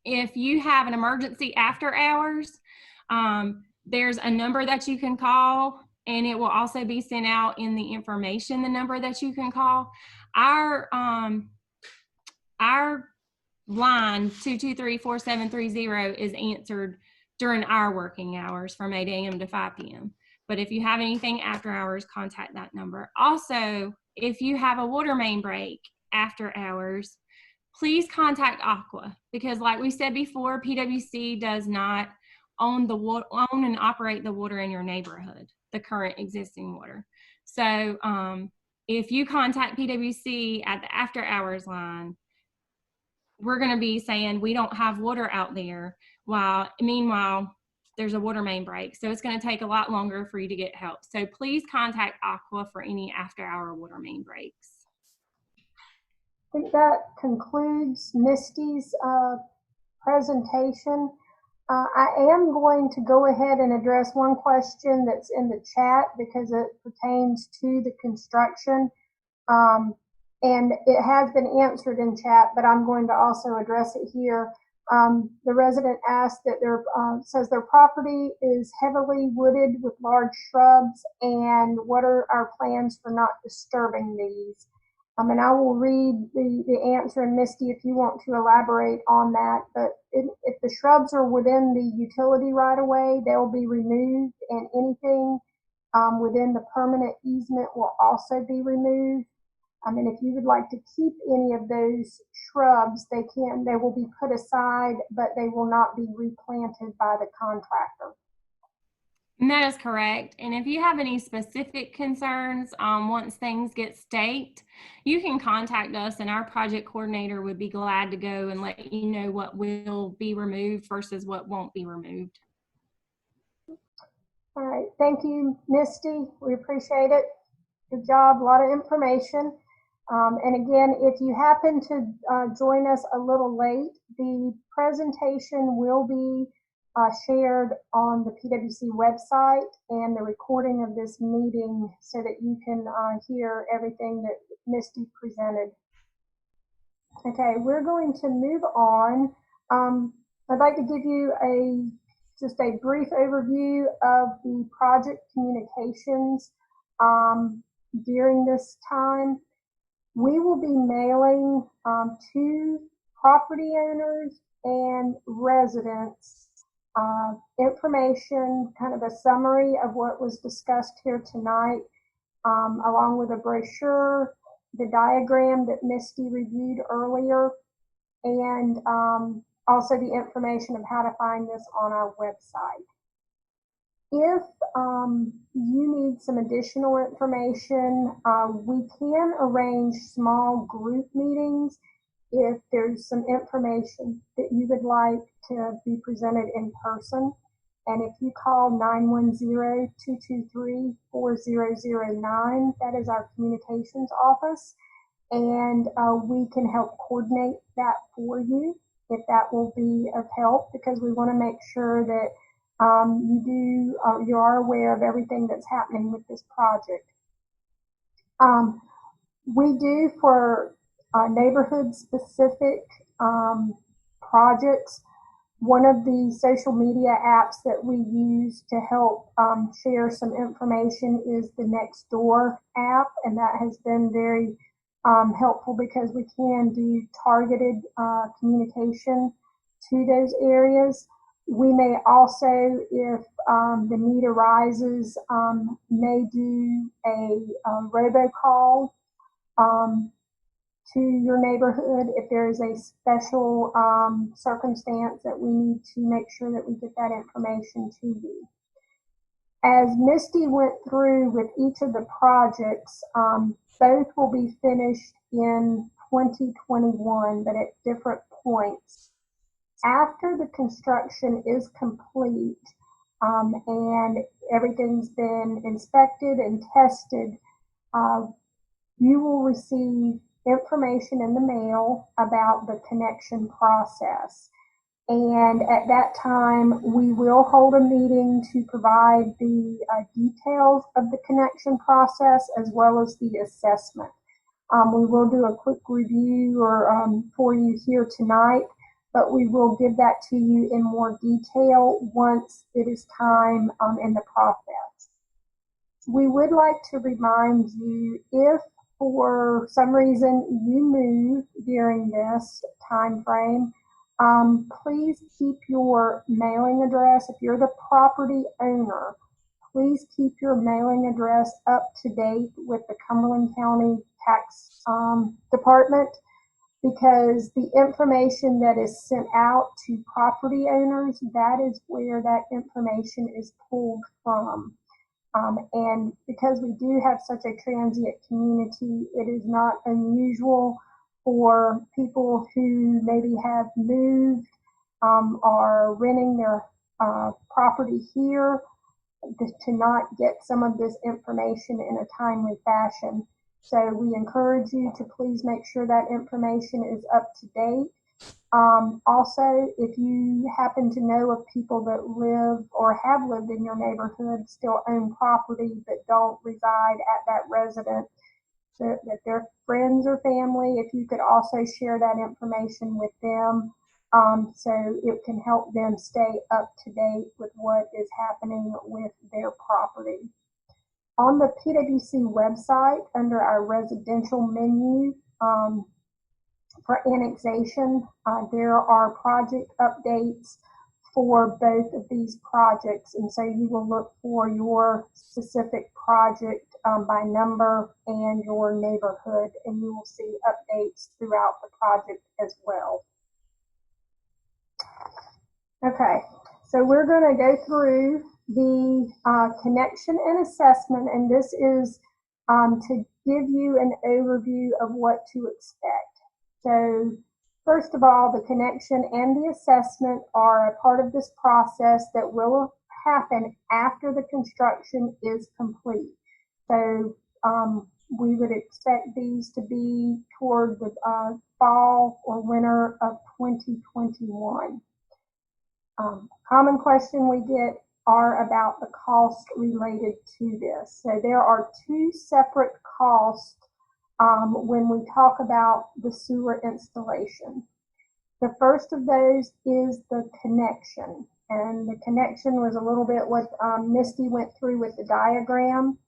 If you have an emergency after hours, there's a number that you can call, and it will also be sent out in the information, the number that you can call. Our line 223-4730 is answered during our working hours from 8 a.m. to 5 p.m. But if you have anything after hours, contact that number. Also, if you have a water main break after hours, please contact Aqua, because like we said before, PwC does not own and operate the water in your neighborhood, the current existing water. So if you contact PWC at the after hours line, we're going to be saying we don't have water out there, while meanwhile there's a water main break. So it's going to take a lot longer for you to get help. So please contact Aqua for any after hour water main breaks. I think that concludes Misty's presentation. I am going to go ahead and address one question that's in the chat because it pertains to the construction. And it has been answered in chat, but I'm going to also address it here. The resident asked that says their property is heavily wooded with large shrubs, and what are our plans for not disturbing these? And I will read the answer, and Misty, if you want to elaborate on that. But if the shrubs are within the utility right of way, they'll be removed, and anything within the permanent easement will also be removed. And if you would like to keep any of those shrubs, they will be put aside, but they will not be replanted by the contractor. And that is correct. And if you have any specific concerns, once things get staked, you can contact us, and our project coordinator would be glad to go and let you know what will be removed versus what won't be removed. All right. Thank you, Misty. We appreciate it. Good job. A lot of information. And again, if you happen to join us a little late, the presentation will be shared on the PWC website and the recording of this meeting so that you can hear everything that Misty presented. Okay, we're going to move on. I'd like to give you just a brief overview of the project communications during this time. We will be mailing to property owners and residents information, kind of a summary of what was discussed here tonight, along with a brochure, the diagram that Misty reviewed earlier, and also the information of how to find this on our website. If you need some additional information, we can arrange small group meetings if there's some information that you would like to be presented in person. And if you call 910-223-4009, that is our communications office, and we can help coordinate that for you if that will be of help, because we want to make sure that you are aware of everything that's happening with this project. We do, for neighborhood-specific projects, one of the social media apps that we use to help share some information is the Nextdoor app, and that has been very helpful because we can do targeted communication to those areas. We may also, if the need arises, may do a robocall to your neighborhood if there is a special circumstance that we need to make sure that we get that information to you. As Misty went through with each of the projects, both will be finished in 2021, but at different points. After the construction is complete and everything's been inspected and tested, you will receive information in the mail about the connection process. And at that time, we will hold a meeting to provide the details of the connection process as well as the assessment. We will do a quick review for you here tonight, but we will give that to you in more detail once it is time in the process. We would like to remind you, if for some reason you move during this time frame, please keep your mailing address. If you're the property owner, please keep your mailing address up to date with the Cumberland County Tax Department, because the information that is sent out to property owners, that is where that information is pulled from. And because we do have such a transient community, it is not unusual for people who maybe have moved, are renting their property here to not get some of this information in a timely fashion. So we encourage you to please make sure that information is up to date. Also, if you happen to know of people that live or have lived in your neighborhood, still own property but don't reside at that residence, that they're friends or family, if you could also share that information with them, so it can help them stay up to date with what is happening with their property. On the PwC website, under our residential menu, for annexation, there are project updates for both of these projects, and so you will look for your specific project by number and your neighborhood, and you will see updates throughout the project as well. Okay, so we're going to go through the connection and assessment, and this is to give you an overview of what to expect. So first of all, the connection and the assessment are a part of this process that will happen after the construction is complete. So we would expect these to be toward the fall or winter of 2021. Common question we get are about the cost related to this. So there are two separate costs when we talk about the sewer installation. The first of those is the connection, and the connection was a little bit what Misty went through with the diagram.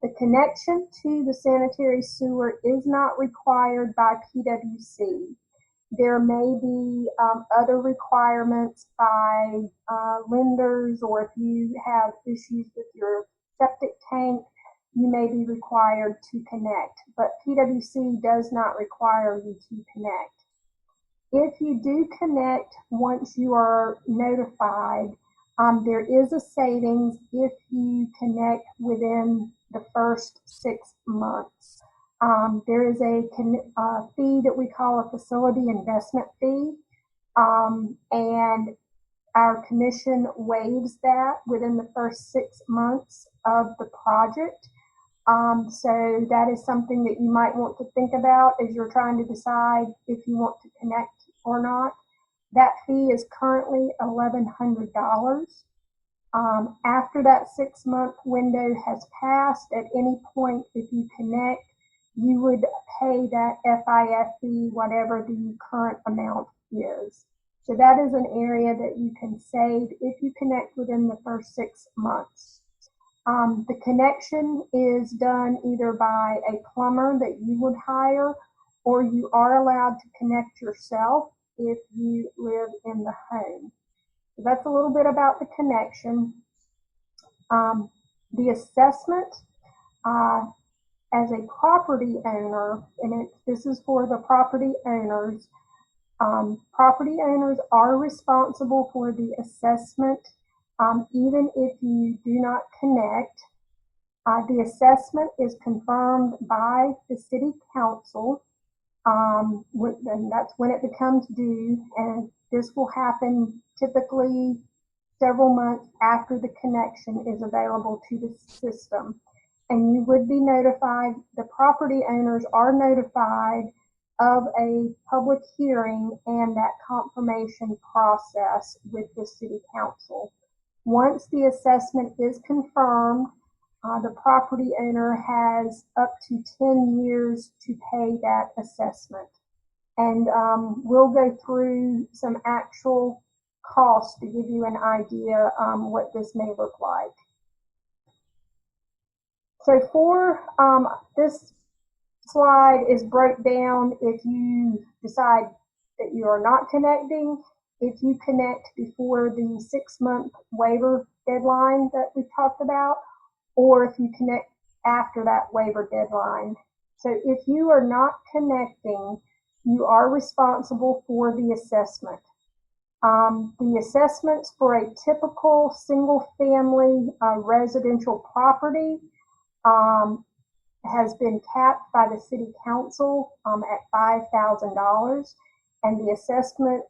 The connection to the sanitary sewer is not required by PwC. There may be other requirements by lenders, or if you have issues with your septic tank, you may be required to connect, but PwC does not require you to connect. If you do connect once you are notified, there is a savings if you connect within the first 6 months. There is a fee that we call a facility investment fee, and our commission waives that within the first 6 months of the project. So that is something that you might want to think about as you're trying to decide if you want to connect or not. That fee is currently $1,100. After that 6 month window has passed, at any point, if you connect, you would pay that FIF fee, whatever the current amount is. So that is an area that you can save if you connect within the first 6 months. The connection is done either by a plumber that you would hire, or you are allowed to connect yourself if you live in the home. So that's a little bit about the connection. The assessment, as a property owner, and this is for the property owners, property owners are responsible for the assessment even if you do not connect. The assessment is confirmed by the city council, and that's when it becomes due, and this will happen typically several months after the connection is available to the system. And you would be notified, the property owners are notified of a public hearing and that confirmation process with the city council. Once the assessment is confirmed, the property owner has up to 10 years to pay that assessment. And we'll go through some actual costs to give you an idea what this may look like. So for this slide is broke down if you decide that you are not connecting, if you connect before the 6 month waiver deadline that we talked about, or if you connect after that waiver deadline. So if you are not connecting, you are responsible for the assessment. The assessments for a typical single-family residential property has been capped by the city council at $5,000, and the assessment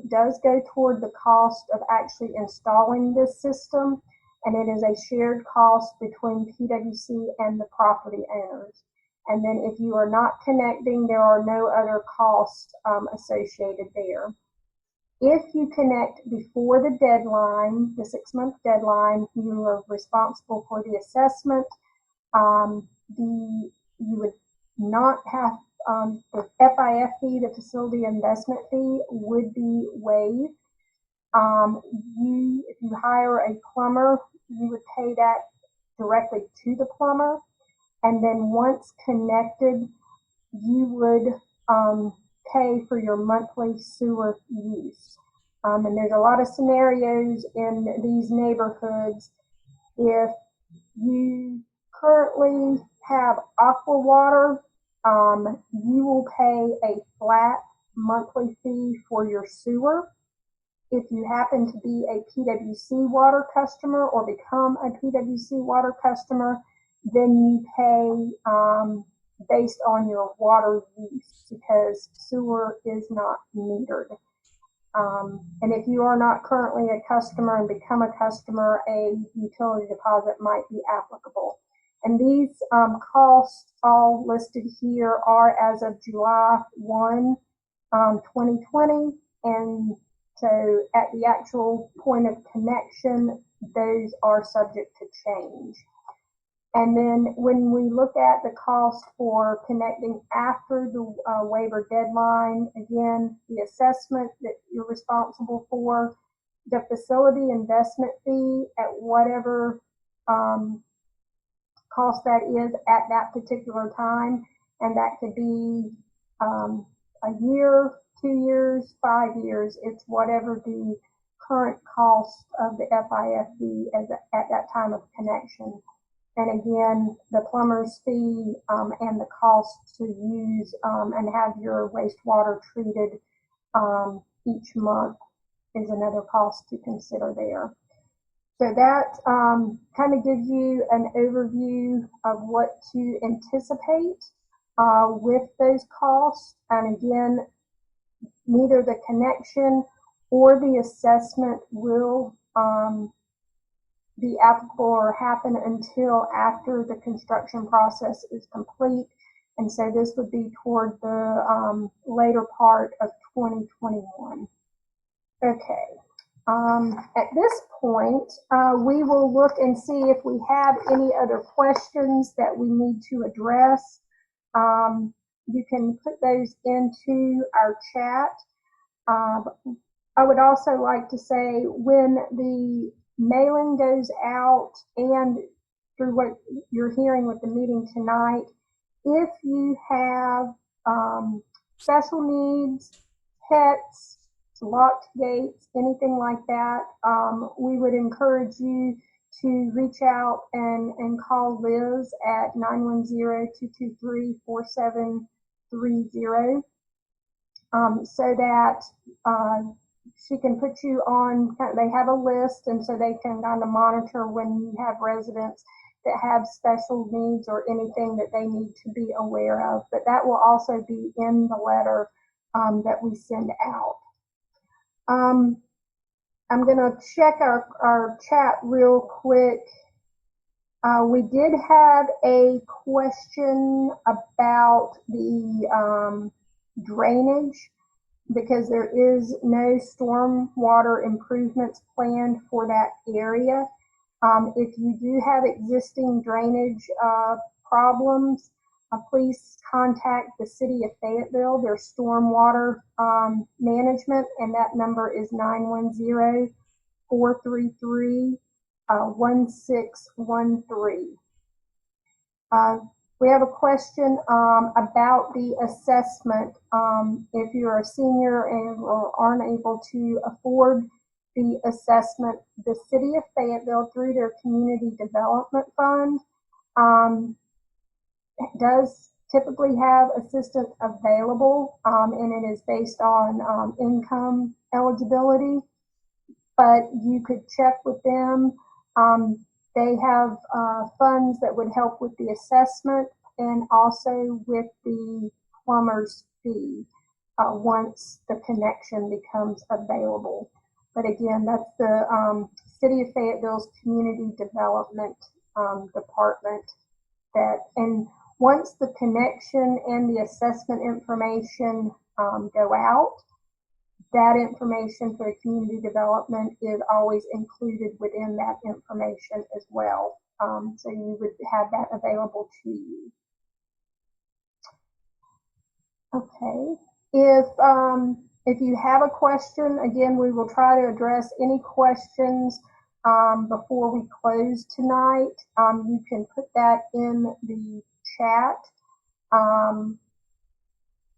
does go toward the cost of actually installing this system, and it is a shared cost between PwC and the property owners. And then if you are not connecting, there are no other costs associated there. If you connect before the deadline, the 6-month deadline, you are responsible for the assessment. You would not have the FIF fee, the facility investment fee, would be waived. If you hire a plumber, you would pay that directly to the plumber, and then once connected, you would pay for your monthly sewer use. And there's a lot of scenarios in these neighborhoods. If you currently have aqua water, you will pay a flat monthly fee for your sewer. If you happen to be a PwC water customer or become a PwC water customer, then you pay based on your water use, because sewer is not metered. And if you are not currently a customer and become a customer, a utility deposit might be applicable. And these costs all listed here are as of July 1, 2020. And so at the actual point of connection, those are subject to change. And then when we look at the cost for connecting after the waiver deadline, again, the assessment that you're responsible for, the facility investment fee at whatever cost that is at that particular time, and that could be a year, 2 years, 5 years. It's whatever the current cost of the FIF fee is at that time of connection. And again, the plumber's fee and the cost to use and have your wastewater treated each month is another cost to consider there. So that kind of gives you an overview of what to anticipate with those costs. And again, neither the connection or the assessment will be applicable or happen until after the construction process is complete. And so this would be toward the later part of 2021. Okay. At this point, we will look and see if we have any other questions that we need to address. You can put those into our chat. I would also like to say, when the mailing goes out and through what you're hearing with the meeting tonight, if you have special needs, pets, locked gates, anything like that, we would encourage you to reach out and call Liz at 910-223-4730 so that she can put you on. They have a list, and so they can kind of monitor when you have residents that have special needs or anything that they need to be aware of. But that will also be in the letter that we send out. I'm going to check our chat real quick. We did have a question about the drainage, because there is no stormwater improvements planned for that area. If you do have existing drainage problems, please contact the city of Fayetteville, their stormwater management, and that number is 910-433-1613. We have a question about the assessment. If you're a senior or aren't able to afford the assessment, the city of Fayetteville, through their community development fund, does typically have assistance available, and it is based on income eligibility, but you could check with them. They have funds that would help with the assessment and also with the plumber's fee once the connection becomes available. But again, that's the City of Fayetteville's Community Development Department. And once the connection and the assessment information go out, that information for the community development is always included within that information as well. So you would have that available to you. Okay. If you have a question, again, we will try to address any questions before we close tonight. You can put that in the chat.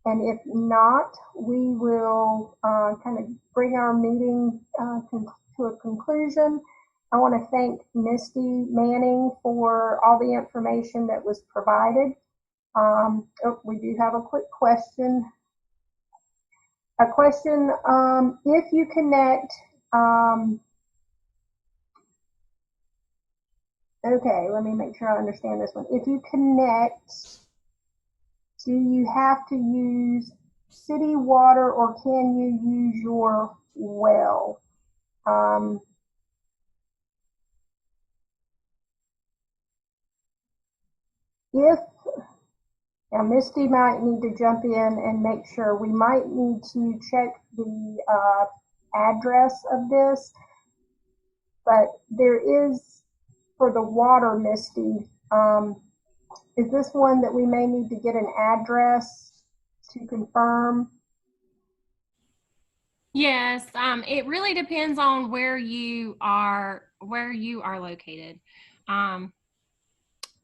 And if not, we will kind of bring our meeting to a conclusion. I want to thank Misty Manning for all the information that was provided. We do have a quick question. If you connect, okay, let me make sure I understand this one. If you connect, do you have to use city water or can you use your well? Now Misty might need to jump in and make sure. We might need to check the address of this, but there is, for the water, Misty, is this one that we may need to get an address to confirm? Yes, it really depends on where you are located.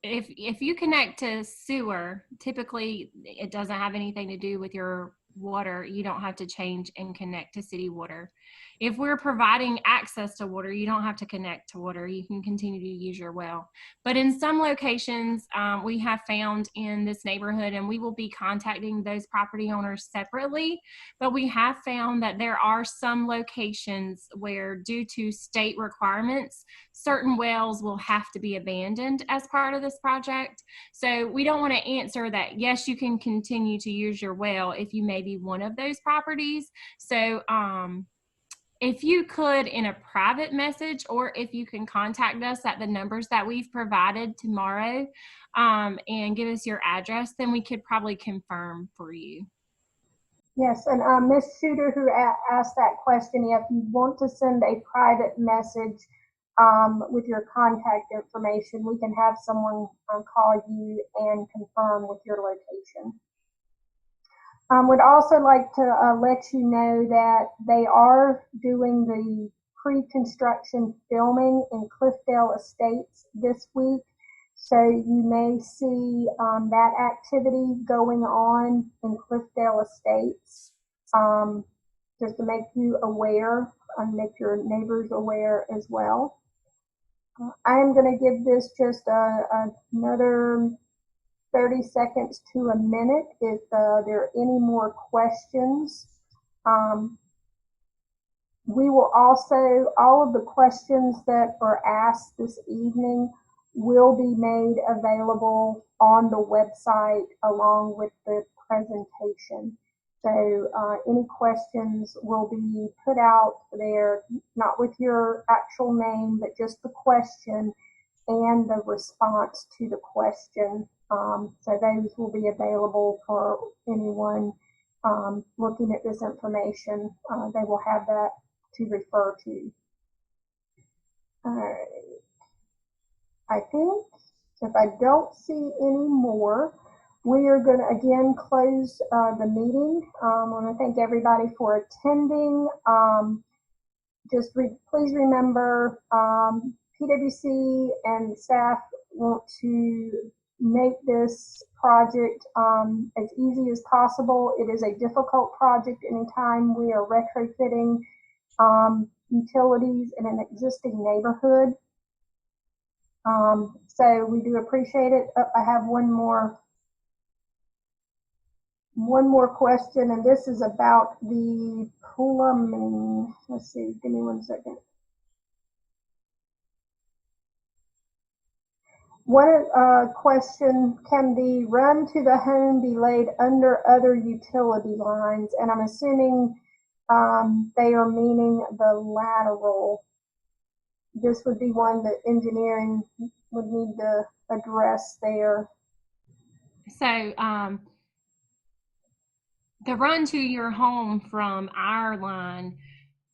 If you connect to sewer, typically it doesn't have anything to do with your water. You don't have to change and connect to city water. If we're providing access to water, you don't have to connect to water. You can continue to use your well. But in some locations, we have found in this neighborhood, and we will be contacting those property owners separately, but we have found that there are some locations where, due to state requirements, certain wells will have to be abandoned as part of this project. So we don't want to answer that, yes, you can continue to use your well if you may be one of those properties. So if you could, in a private message, or if you can contact us at the numbers that we've provided tomorrow and give us your address, then we could probably confirm for you. Yes, and Ms. Shooter, who asked that question, if you want to send a private message with your contact information, we can have someone call you and confirm with your location. Would also like to let you know that they are doing the pre-construction filming in Cliffdale Estates this week. So you may see that activity going on in Cliffdale Estates, just to make you aware and make your neighbors aware as well. I am going to give this just another 30 seconds to a minute if there are any more questions. We will also, all of the questions that are asked this evening will be made available on the website along with the presentation. So any questions will be put out there, not with your actual name, but just the question and the response to the question. So those will be available for anyone looking at this information. They will have that to refer to. All right. I think if I don't see any more, we are going to again close the meeting. I want to thank everybody for attending. Please remember, PwC and staff want to make this project as easy as possible. It is a difficult project anytime we are retrofitting utilities in an existing neighborhood. So we do appreciate it. I have one more One more question, and this is about the plumbing. Let's see, give me 1 second. One question, can the run to the home be laid under other utility lines? And I'm assuming they are meaning the lateral. This would be one that engineering would need to address there. So the run to your home from our line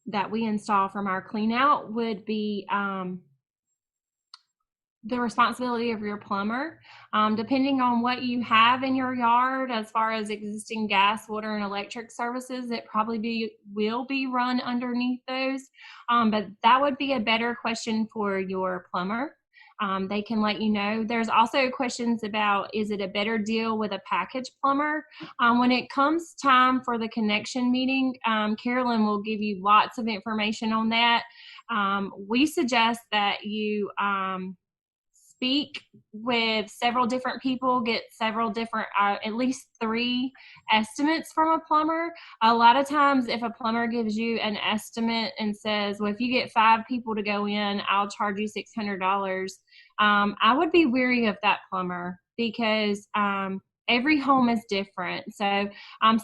that we install from our clean out would be the responsibility of your plumber. Depending on what you have in your yard as far as existing gas, water, and electric services, it probably will be run underneath those. But that would be a better question for your plumber. They can let you know. There's also questions about, is it a better deal with a package plumber? When it comes time for the connection meeting, Carolyn will give you lots of information on that. We suggest that you speak with several different people, get several different, at least 3 estimates from a plumber. A lot of times if a plumber gives you an estimate and says, well, if you get 5 people to go in, I'll charge you $600. I would be wary of that plumber because every home is different. So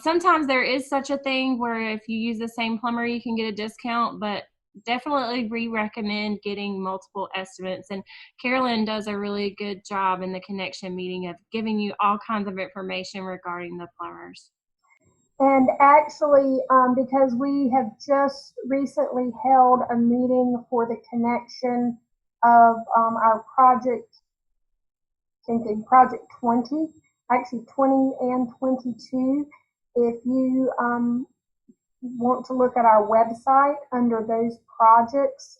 sometimes there is such a thing where if you use the same plumber, you can get a discount, but definitely recommend getting multiple estimates. And Carolyn does a really good job in the connection meeting of giving you all kinds of information regarding the plumbers. And actually, because we have just recently held a meeting for the connection of our project, thinking project 20, actually 20 and 22, if you want to look at our website under those projects,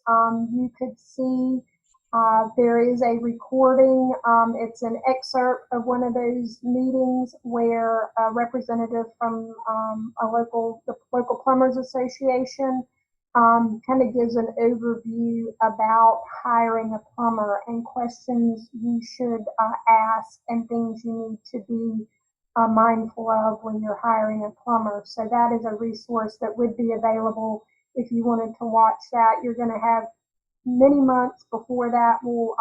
you could see there is a recording. It's an excerpt of one of those meetings where a representative from the local plumbers association kind of gives an overview about hiring a plumber and questions you should ask and things you need to be mindful of when you're hiring a plumber. So that is a resource that would be available if you wanted to watch that. You're going to have many months before that will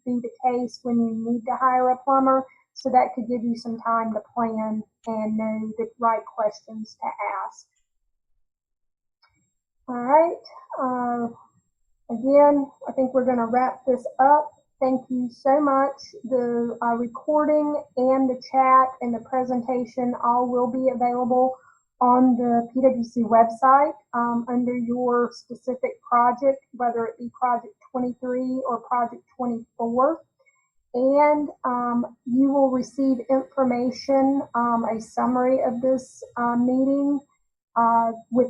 be the case when you need to hire a plumber. So that could give you some time to plan and know the right questions to ask. All right. Again, I think we're going to wrap this up. Thank you so much. The recording and the chat and the presentation all will be available on the PwC website under your specific project, whether it be project 23 or project 24. And you will receive information, a summary of this meeting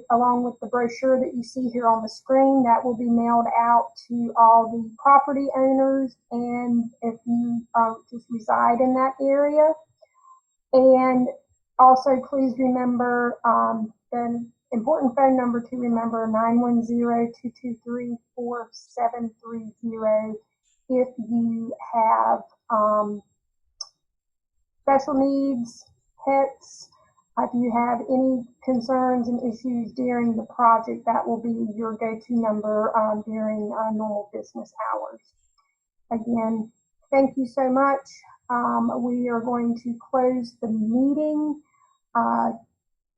along with the brochure that you see here on the screen. That will be mailed out to all the property owners and if you just reside in that area. And also please remember the important phone number to remember, 910-223-4730 if you have special needs, pets. If you have any concerns and issues during the project, that will be your go-to number during normal business hours. Again, thank you so much. We are going to close the meeting.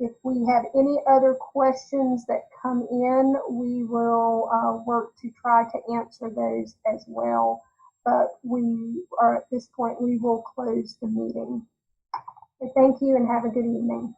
If we have any other questions that come in, we will work to try to answer those as well. But we are at this point, we will close the meeting. Thank you and have a good evening.